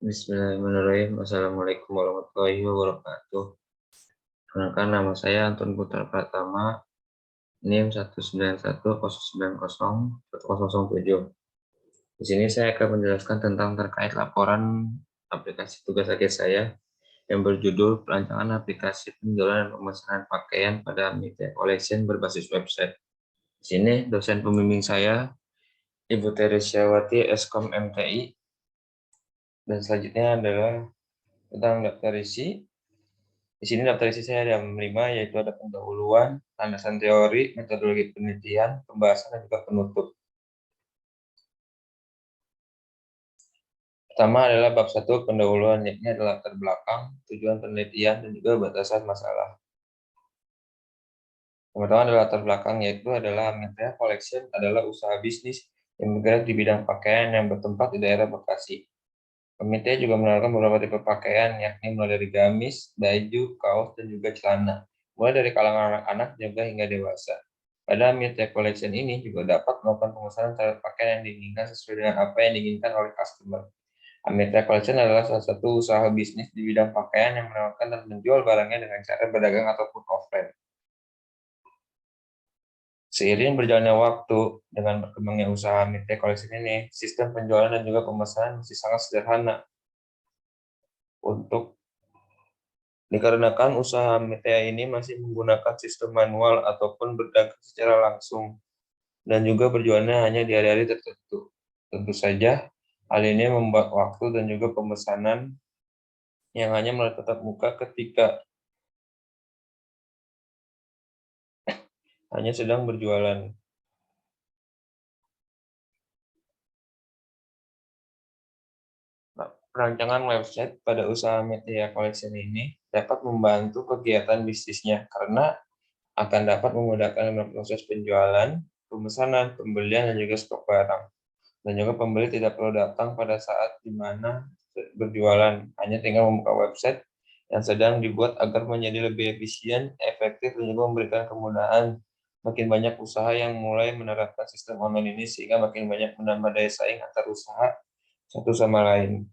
Bismillahirrahmanirrahim. Assalamualaikum warahmatullahi wabarakatuh. Perkenalkan, nama saya Anton Putra Pratama, NIM 191090107. Di sini saya akan menjelaskan tentang terkait laporan aplikasi tugas akhir saya yang berjudul Perancangan Aplikasi Penjualan dan Pemesanan Pakaian pada Media Collection berbasis website. Di sini dosen pembimbing saya, Ibu Teresyawati Eskom MTI, dan selanjutnya adalah tentang daftar isi. Di sini daftar isi saya ada 5, yaitu ada pendahuluan, landasan teori, metodologi penelitian, pembahasan, dan juga penutup. Pertama adalah bab 1, pendahuluan, yakni adalah latar belakang, tujuan penelitian, dan juga batasan masalah. Yang pertama adalah latar belakang, yaitu adalah Media Collection adalah usaha bisnis yang bergerak di bidang pakaian yang bertempat di daerah Bekasi. Pemitia juga menawarkan beberapa tipe pakaian, yakni mulai dari gamis, baju, kaos, dan juga celana, mulai dari kalangan anak-anak juga hingga dewasa. Pada Media Collection ini juga dapat melakukan pemesanan terhadap pakaian yang diinginkan sesuai dengan apa yang diinginkan oleh customer. Media Collection adalah salah satu usaha bisnis di bidang pakaian yang menawarkan dan menjual barangnya dengan cara berdagang ataupun offline. Seiring berjalannya waktu dengan berkembangnya usaha Media Collection ini, sistem penjualan dan juga pemesanan masih sangat sederhana. Dikarenakan usaha Media ini masih menggunakan sistem manual ataupun berdagang secara langsung, dan juga berjualannya hanya di hari-hari tertentu. Tentu saja, hal ini membuat waktu dan juga pemesanan yang hanya melalui tatap muka ketika hanya sedang berjualan. Perancangan website pada usaha Media Collection ini dapat membantu kegiatan bisnisnya karena akan dapat memudahkan proses penjualan, pemesanan, pembelian, dan juga stok barang. Dan juga pembeli tidak perlu datang pada saat di mana berjualan, hanya tinggal membuka website yang sedang dibuat agar menjadi lebih efisien, efektif, dan juga memberikan kemudahan. Makin banyak usaha yang mulai menerapkan sistem online ini sehingga makin banyak menambah daya saing antar usaha satu sama lain.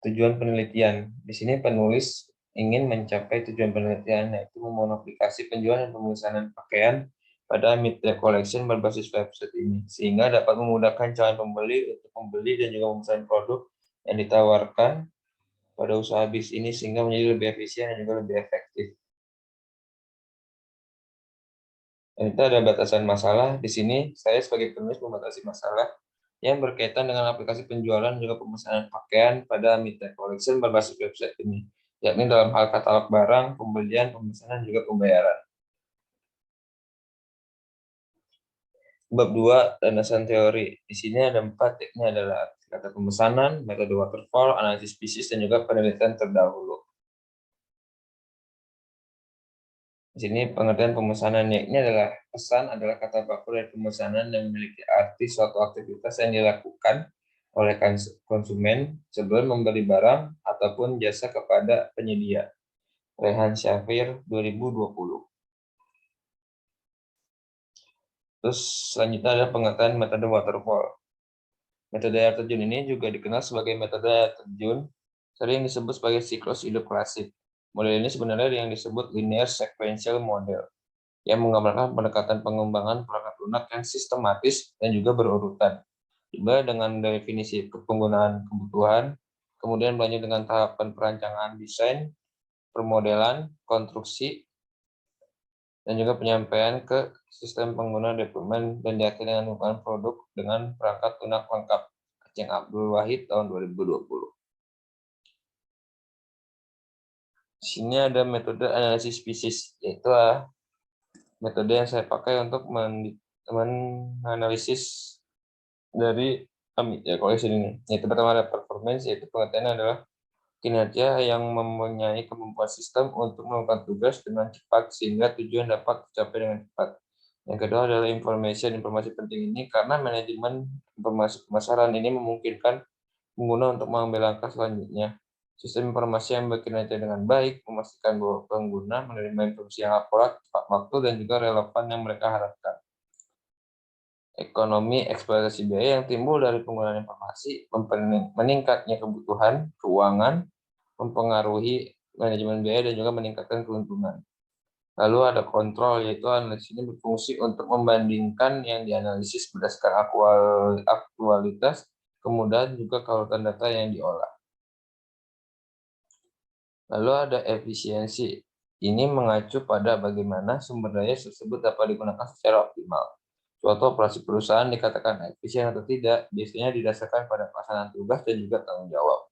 Tujuan penelitian. Di sini penulis ingin mencapai tujuan penelitian, yaitu memodifikasi penjualan dan pemesanan pakaian pada Media Collection berbasis website ini, sehingga dapat memudahkan calon pembeli untuk membeli dan juga memesan produk yang ditawarkan pada usaha bisnis ini sehingga menjadi lebih efisien dan juga lebih efektif. Dan itu ada batasan masalah. Di sini saya sebagai penulis membatasi masalah yang berkaitan dengan aplikasi penjualan dan juga pemesanan pakaian pada Media Collection berbasis website ini, yakni dalam hal katalog barang, pembelian, pemesanan, juga pembayaran. Bab 2, landasan teori. Di sini ada 4, yakni adalah kata pemesanan, metode waterfall, analisis bisnis, dan juga penelitian terdahulu. Di sini pengertian pemesanan, yakni adalah pesan adalah kata baku dari pemesanan yang memiliki arti suatu aktivitas yang dilakukan oleh konsumen sebelum membeli barang ataupun jasa kepada penyedia. Rehan Syafir 2020. Terus selanjutnya ada pengertian metode waterfall. Metode air terjun ini juga dikenal sebagai metode air terjun, sering disebut sebagai siklus hidup klasik. Model ini sebenarnya yang disebut linear sequential model, yang menggambarkan pendekatan pengembangan perangkat lunak yang sistematis dan juga berurutan. Juga dengan definisi penggunaan kebutuhan, kemudian berlanjut dengan tahapan perancangan desain, permodelan, konstruksi, dan juga penyampaian ke sistem pengguna development, dan diakhiri dengan pengembangan produk dengan perangkat lunak lengkap. Aceng Abdul Wahid tahun 2020. Di sini ada metode analisis spesies, yaitu metode yang saya pakai untuk menganalisis dari Media Collection ini. Yaitu pertama ada performance, yaitu pengertiannya adalah kinerja yang mempunyai kemampuan sistem untuk melakukan tugas dengan cepat sehingga tujuan dapat tercapai dengan cepat. Yang kedua adalah informasi penting ini karena manajemen informasi pemasaran ini memungkinkan pengguna untuk mengambil langkah selanjutnya. Sistem informasi yang bekerja dengan baik memastikan bahwa pengguna menerima informasi yang akurat, tepat waktu, dan juga relevan yang mereka harapkan. Ekonomi eksploitasi biaya yang timbul dari penggunaan informasi, meningkatnya kebutuhan keuangan, mempengaruhi manajemen biaya dan juga meningkatkan keuntungan. Lalu ada kontrol, yaitu analisis ini berfungsi untuk membandingkan yang dianalisis berdasarkan aktualitas, kemudahan juga kautan data yang diolah. Lalu ada efisiensi. Ini mengacu pada bagaimana sumber daya tersebut dapat digunakan secara optimal. Suatu operasi perusahaan dikatakan efisien atau tidak, biasanya didasarkan pada pelaksanaan tugas dan juga tanggung jawab.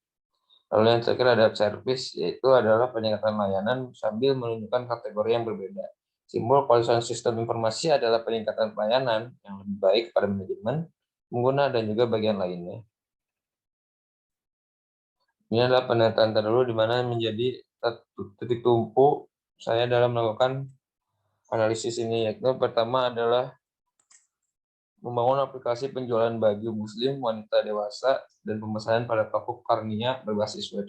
Lalu yang terakhir ada service, yaitu adalah peningkatan layanan sambil menunjukkan kategori yang berbeda. Simbol kualitas sistem informasi adalah peningkatan pelayanan yang lebih baik pada manajemen, pengguna, dan juga bagian lainnya. Ini adalah penataan terdahulu di mana menjadi titik tumpu saya dalam melakukan analisis ini, yaitu pertama adalah membangun aplikasi penjualan baju muslim wanita dewasa dan pemesanan pada toko Karnia berbasis web.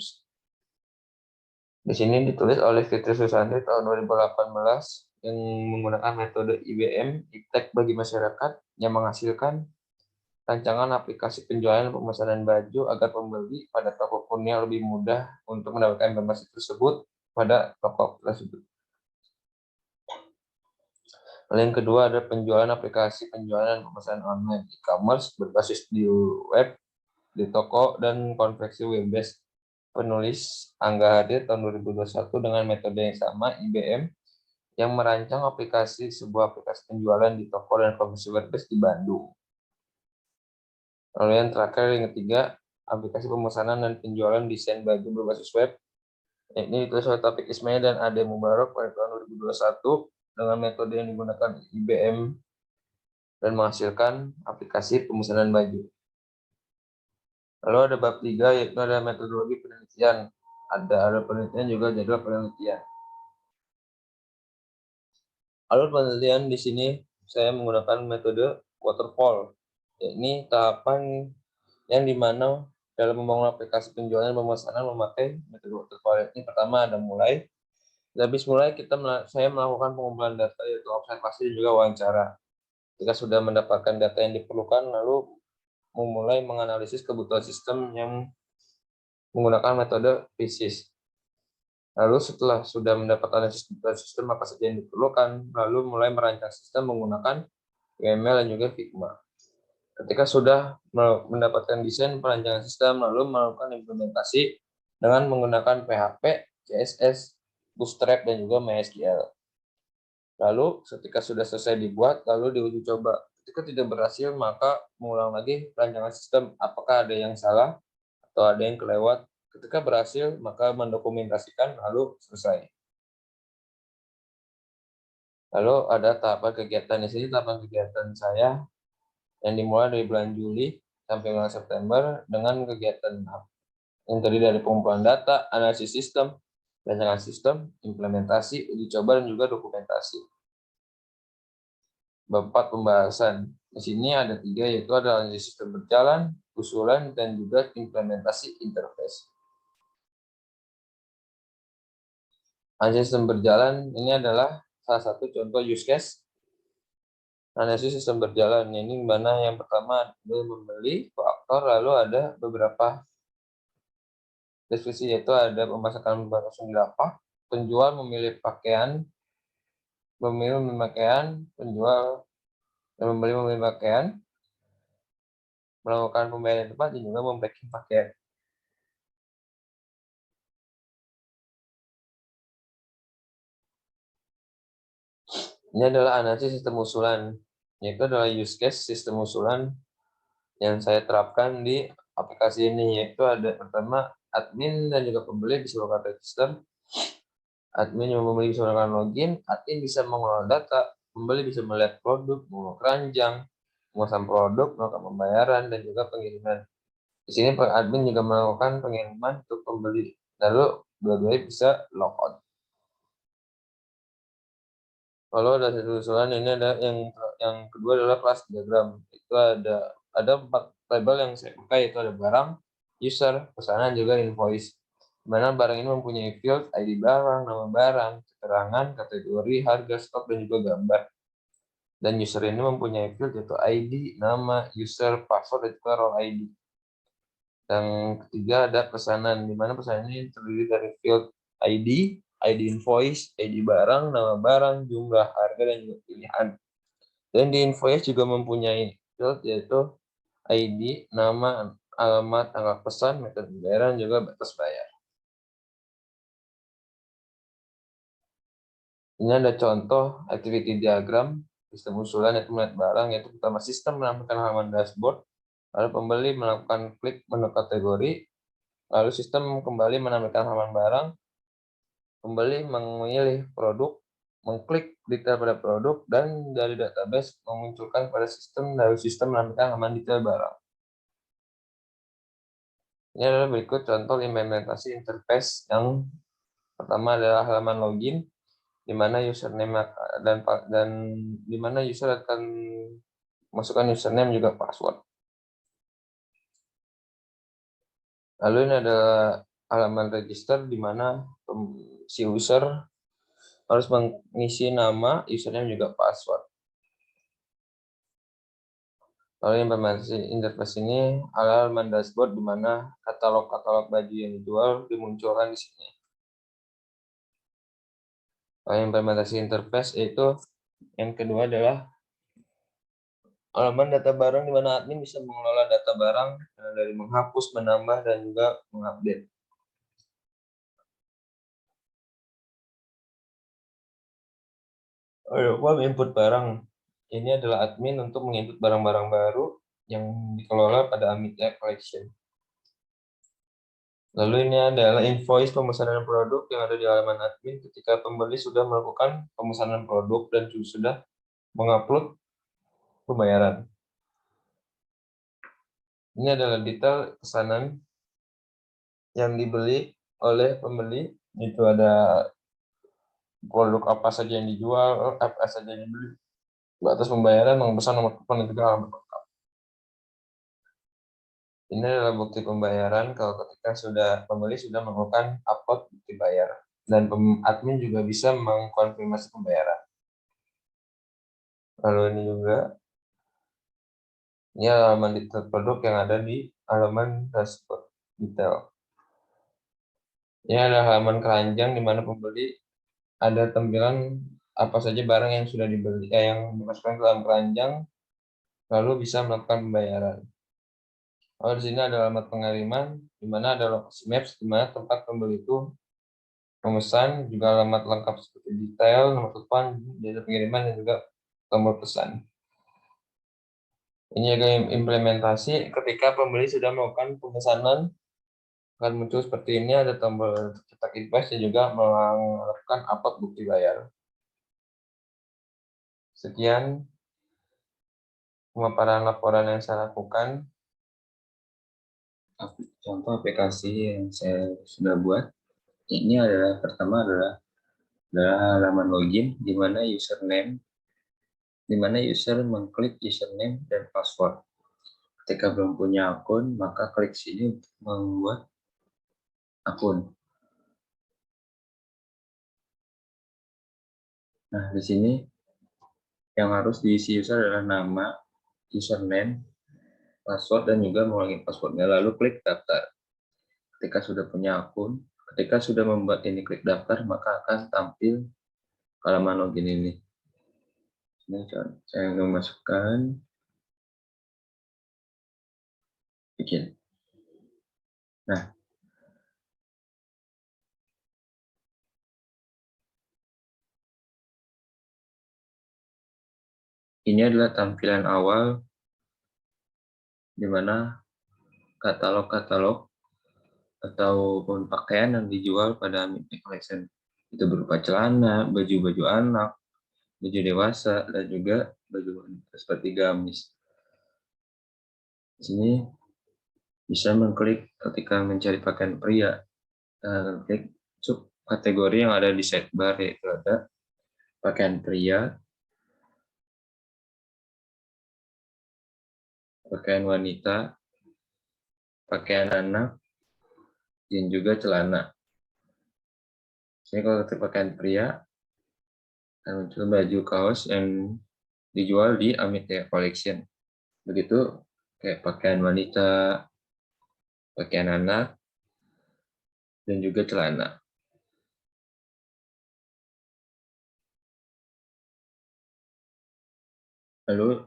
Di sini ditulis oleh Fitri Susanti tahun 2018 yang menggunakan metode IBM, iptek bagi masyarakat, yang menghasilkan rancangan aplikasi penjualan dan pemesanan baju agar pembeli pada toko Kurnia lebih mudah untuk mendapatkan informasi tersebut pada toko tersebut. Lalu yang kedua ada penjualan aplikasi penjualan dan pemesanan online e-commerce berbasis di web, di toko, dan konveksi web-based. Penulis Angga Hadir tahun 2021 dengan metode yang sama IBM yang merancang sebuah aplikasi penjualan di toko dan konveksi web-based di Bandung. Lalu yang terakhir yang ketiga, aplikasi pemesanan dan penjualan desain baju berbasis web. Ini ditulis oleh Taufik Ismail dan Ade Mubarak pada tahun 2021 dengan metode yang digunakan IBM dan menghasilkan aplikasi pemesanan baju. Lalu ada bab 3, yaitu ada metodologi penelitian. Ada penelitian juga jadwal penelitian. Lalu penelitian di sini saya menggunakan metode waterfall. Ini tahapan yang dimana dalam membangun aplikasi penjualan dan pemesanan memakai metode waterfall. Ini pertama ada mulai. Habis mulai saya melakukan pengumpulan data, yaitu observasi dan juga wawancara. Jika sudah mendapatkan data yang diperlukan, lalu memulai menganalisis kebutuhan sistem yang menggunakan metode PISIS. Lalu setelah sudah mendapat analisis kebutuhan sistem apa saja yang diperlukan, lalu mulai merancang sistem menggunakan UML dan juga Figma. Ketika sudah mendapatkan desain perancangan sistem, lalu melakukan implementasi dengan menggunakan PHP, CSS, Bootstrap, dan juga MySQL. Lalu ketika sudah selesai dibuat, lalu diuji coba. Ketika tidak berhasil, maka mengulang lagi perancangan sistem, apakah ada yang salah atau ada yang kelewat. Ketika berhasil, maka mendokumentasikan, lalu selesai. Lalu ada tahapan kegiatan. Di sini tahapan kegiatan saya yang dimulai dari bulan Juli sampai bulan September dengan kegiatan yang terdiri dari pengumpulan data, analisis sistem, rancangan sistem, implementasi, uji coba, dan juga dokumentasi. Bab 4 pembahasan. Di sini ada 3, yaitu ada analisis sistem berjalan, usulan, dan juga implementasi interface. Analisis sistem berjalan ini adalah salah satu contoh use case analisis sistem berjalan. Ini mana yang pertama adalah membeli faktor, lalu ada beberapa deskripsi, yaitu ada pemasakan barang langsung di lapak, penjual memilih pakaian, memilih pakaian, penjual dan membeli pakaian, melakukan pembayaran tepat, dan juga mempacking pakaian. Ini adalah analisis sistem usulan, yaitu adalah use case sistem usulan yang saya terapkan di aplikasi ini, yaitu ada pertama admin dan juga pembeli bisa melakukan register, admin yang membeli bisa melakukan login, admin bisa mengelola data, pembeli bisa melihat produk, mengelola keranjang, memesan produk, melakukan pembayaran, dan juga pengiriman. Di sini admin juga melakukan pengiriman untuk pembeli, lalu dua-duanya bisa logout. Lalu ada satu usulan, ini ada yang kedua adalah class diagram. Itu ada 4 label yang saya pakai, yaitu ada barang, user, pesanan, juga invoice. Di mana barang ini mempunyai field, ID barang, nama barang, keterangan, kategori, harga, stok, dan juga gambar. Dan user ini mempunyai field yaitu ID, nama, user, password, dan juga role ID. Yang ketiga ada pesanan, di mana pesanan ini terdiri dari field ID, ID invoice, ID barang, nama barang, jumlah harga, dan juga pilihan. Dan di invoice juga mempunyai field yaitu ID, nama, alamat, tanggal pesan, metode pembayaran, juga batas bayar. Ini ada contoh activity diagram sistem usulan yaitu melihat barang, yaitu pertama sistem menampilkan halaman dashboard, lalu pembeli melakukan klik menu kategori, lalu sistem kembali menampilkan halaman barang, pembeli memilih produk, mengklik detail pada produk, dan dari database memunculkan pada sistem dari sistem menampilkan halaman detail barang. Ini adalah berikut contoh implementasi interface. Yang pertama adalah halaman login, di mana username dan di mana user akan masukkan username juga password. Lalu ini adalah halaman register, di mana si user harus mengisi nama, username juga password. Lalu implementasi interface ini adalah halaman dashboard, di mana katalog-katalog baju yang dijual dimunculkan di sini. Lalu implementasi interface yaitu yang kedua adalah halaman data barang, di mana admin bisa mengelola data barang dari menghapus, menambah, dan juga mengupdate. Form input barang. Ini adalah admin untuk menginput barang-barang baru yang dikelola pada Amitya Collection. Lalu ini adalah invoice pemesanan produk yang ada di halaman admin ketika pembeli sudah melakukan pemesanan produk dan sudah mengupload pembayaran. Ini adalah detail pesanan yang dibeli oleh pembeli. Itu ada produk apa saja yang dijual, apa saja yang dibeli, batas pembayaran, nomor pesan, nomor telepon, dan juga alamat. Ini adalah bukti pembayaran kalau ketika pembeli sudah melakukan upload bukti bayar, dan admin juga bisa mengkonfirmasi pembayaran. Lalu ini juga ini halaman detail produk yang ada di halaman dashboard detail. Ini ada halaman keranjang, di mana pembeli ada tampilan apa saja barang yang sudah dibeli, yang dimasukkan ke dalam keranjang, lalu bisa melakukan pembayaran. Lalu di sini ada alamat pengiriman, di mana ada lokasi maps, di mana tempat pembeli itu memesan, juga alamat lengkap seperti detail, nomor telepon, jasa pengiriman, dan juga tombol pesan. Ini juga implementasi ketika pembeli sudah melakukan pemesanan, akan muncul seperti ini, ada tombol cetak invoice, dan juga melakukan upload bukti bayar. Sekian pemaparan laporan yang saya lakukan. Contoh aplikasi yang saya sudah buat. Ini adalah pertama adalah halaman login, di mana user mengklik username dan password. Ketika belum punya akun, maka klik sini untuk membuat akun. Nah, di sini yang harus diisi user adalah nama, username, password, dan juga mengulangi passwordnya. Lalu klik daftar. Ketika sudah punya akun, ketika sudah membuat ini klik daftar, maka akan tampil halaman login ini. Ini saya memasukkan bikin. Nah, ini adalah tampilan awal di mana katalog-katalog ataupun pakaian yang dijual pada Amitya Collection. Itu berupa celana, baju-baju anak, baju dewasa, dan juga baju wanita seperti gamis. Di sini bisa mengklik ketika mencari pakaian pria, klik sub kategori yang ada di sidebar, yaitu ada pakaian pria, pakaian wanita, pakaian anak, dan juga celana. Jadi kalau ketik pakaian pria, akan muncul baju kaos yang dijual di Ametea Collection. Begitu kayak pakaian wanita, pakaian anak, dan juga celana. Lalu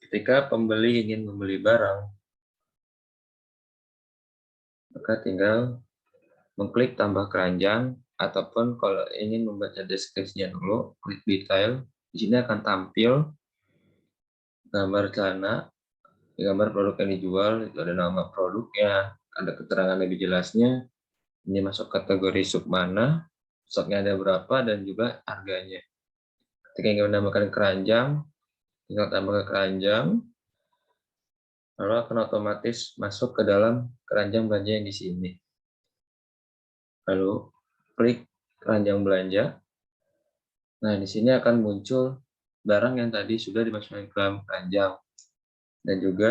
ketika pembeli ingin membeli barang, maka tinggal mengklik tambah keranjang, ataupun kalau ingin membaca deskripsinya dulu, klik detail. Di sini akan tampil gambar celana, gambar produk yang dijual, itu ada nama produknya, ada keterangan lebih jelasnya, ini masuk kategori sub mana, stoknya ada berapa, dan juga harganya. Ketika ingin menambahkan keranjang, tinggal tambah ke keranjang, lalu akan otomatis masuk ke dalam keranjang belanja yang di sini. Lalu klik keranjang belanja. Nah, di sini akan muncul barang yang tadi sudah dimasukkan ke dalam keranjang. Dan juga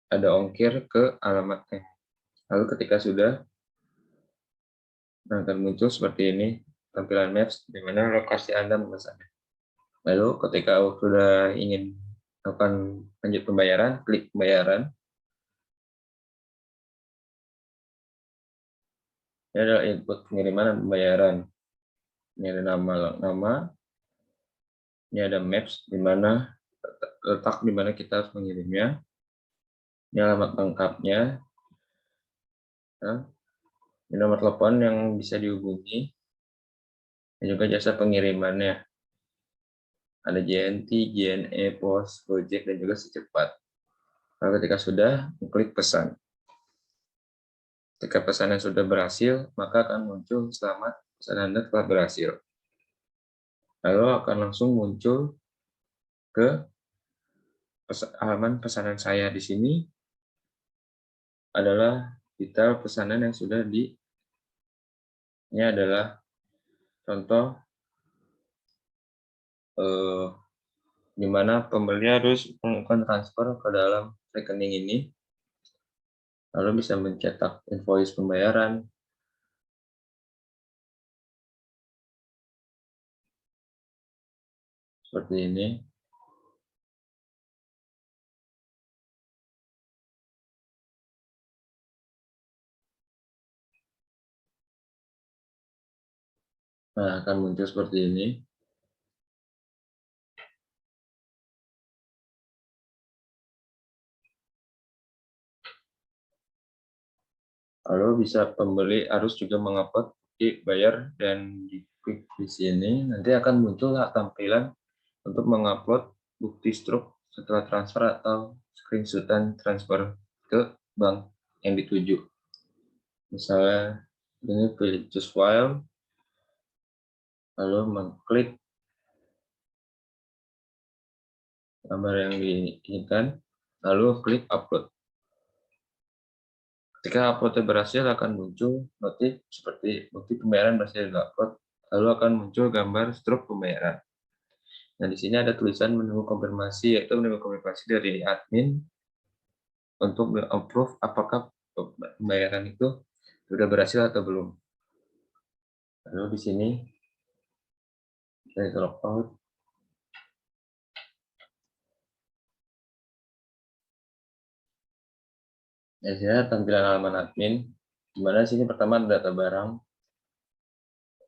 ada ongkir ke alamatnya. Lalu ketika sudah, akan muncul seperti ini tampilan maps di mana lokasi Anda memesannya. Lalu ketika sudah ingin melakukan lanjut pembayaran, klik pembayaran. Ini adalah input pengiriman dan pembayaran. Ini ada nama, ini ada maps di mana letak di mana kita harus mengirimnya. Ini alamat lengkapnya. Nah, ini nomor telepon yang bisa dihubungi. Dan juga jasa pengirimannya. Ada JNT, JNE, Pos, Gojek, dan juga Secepat. Lalu ketika sudah, klik pesan. Ketika pesanan sudah berhasil, maka akan muncul selamat pesanan Anda telah berhasil. Lalu akan langsung muncul ke halaman pesanan saya. Di sini adalah detail pesanan yang sudah ini adalah contoh di mana pembeli harus melakukan transfer ke dalam rekening ini, lalu bisa mencetak invoice pembayaran, seperti ini. Nah, akan muncul seperti ini. Lalu bisa pembeli harus juga mengupload bayar, dan diklik di sini nanti akan muncul tampilan untuk mengupload bukti struk setelah transfer atau screenshotan transfer ke bank yang dituju. Misalnya ini pilih choose file, lalu mengklik gambar yang diinginkan, lalu klik upload. Ketika uploadnya berhasil, akan muncul notif seperti bukti pembayaran berhasil diupload, lalu akan muncul gambar struk pembayaran. Nah, di sini ada tulisan menunggu konfirmasi, yaitu menunggu konfirmasi dari admin untuk approve apakah pembayaran itu sudah berhasil atau belum. Lalu di sini saya log out. Ya, saya tampilan halaman admin, di mana sini pertama ada data barang,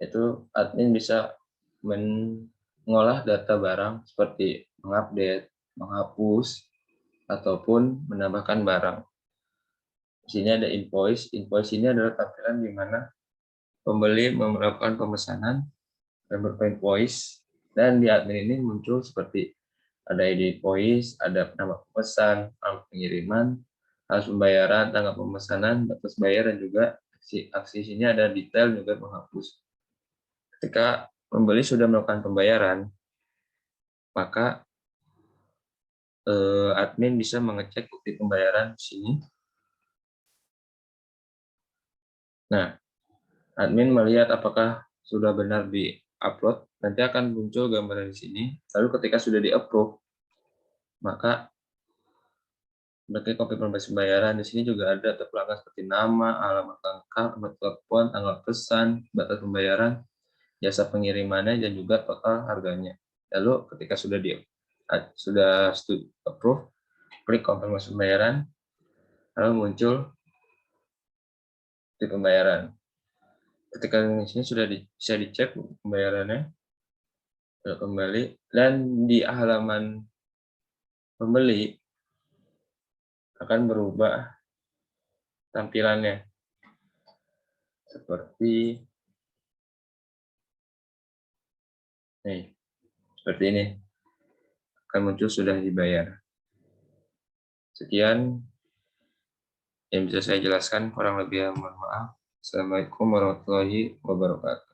itu admin bisa mengolah data barang seperti mengupdate, menghapus, ataupun menambahkan barang. Di sini ada invoice. Invoice ini adalah tampilan di mana pembeli melakukan pemesanan dan berupa invoice, dan di admin ini muncul seperti ada ID invoice, ada nama pemesan, alamat pengiriman, harus pembayaran, tanggal pemesanan, batas bayar, dan juga aksi sini ada detail juga menghapus. Ketika pembeli sudah melakukan pembayaran, maka admin bisa mengecek bukti pembayaran di sini. Nah, admin melihat apakah sudah benar di-upload, nanti akan muncul gambaran di sini. Lalu ketika sudah di-approve, maka Berarti kopi pembayaran pembayaran di sini juga ada pelanggan seperti nama, alamat lengkap, nomor telepon, tanggal pesan, batas pembayaran, jasa pengirimannya, dan juga total harganya. Lalu ketika sudah approve, klik konfirmasi pembayaran, lalu muncul di pembayaran. Ketika di sini sudah bisa dicek pembayarannya, kembali, dan di halaman pembeli akan berubah tampilannya seperti seperti ini, akan muncul sudah dibayar. Sekian yang bisa saya jelaskan, kurang lebih mohon maaf. Assalamualaikum warahmatullahi wabarakatuh.